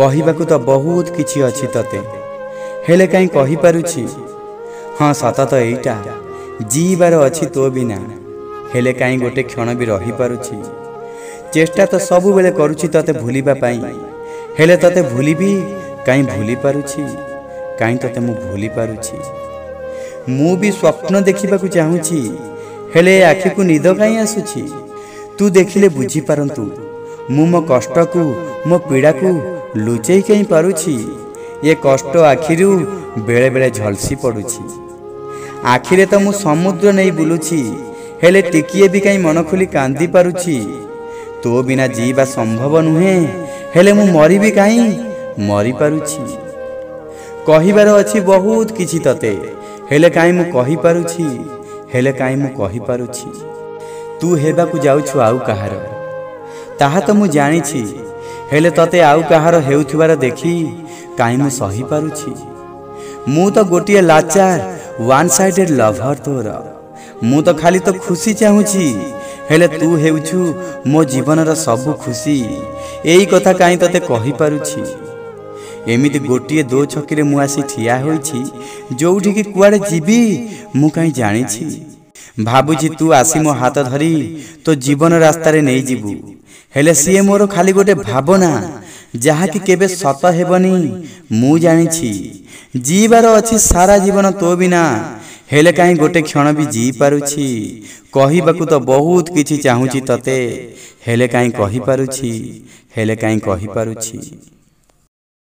कहबाकू तो बहुत किछि अछि तते हेले कहीं कहि पारुछि। हाँ सत तो एइटा जीवार अछि तो बिना हेले कहीं गोटे क्षण भी रही पारुछि। चेष्टा तो सबु बेले करूछि तते भूलिबा पई हेले तते भूलिबी कहीं भूली पारुछि कहीं तते मु भूली पारुछि। मु भी स्वप्न देखिबाकू चाहूछि हेले आखि को निद कहीं आसुछि। तू देखिले बुझी पारंतु मु मो कष्ट को मो पीड़ा को लुचेई कहीं पारुछि। ये कष्ट आखिरु बेले बेले झलसी पड़ुछि। आखिरे तो मु समुद्र नहीं बुलुछि हेले टिकिए भी कहीं मन खोली कांदी पारुछि। तो बिना जीवा संभव नुहे हेले मु मरी भी कहीं मरी पारुछि। कहिबार अछि बहुत किछि तते हेले कहीं मु कहि पारुछि हेले कहीं मु कहि पारुछि। तू हेबाकू जाउछु आउ कहार ताहा तो मु जानिछि हेले तते आउ कहार हेउथिबार देखी कहीं मु सही पारुछि। मु तो गोटिए लाचार वन साइडेड लवर तोर। मु तो खाली तो खुशी चाहूछि हेले तू हेउछु मो जीवनर सब खुशी। एई कथा कहीं तते कहि पारुछि। एमिति गोटिए दो छकीरे मु आसी ठिया होइछि जोउठी कि कुआडे जीवी मु कहीं जानिछि। भाबुछि तू आसी मो हाथ धरी तो जीवन रास्ता रे नहीं जीवु हेले सिए मोर खाली गोटे भावना जहा कि केबे सत हेबनी। मु जानिछि जीवार अछि सारा जीवन तो बिना हेले कहीं गोटे क्षण भी जी पारुछि। कहिबाकू तो बहुत किछि चाहूछि तते हेले कहीं कहि पारुछि हेले कहीं कहि पारुछि।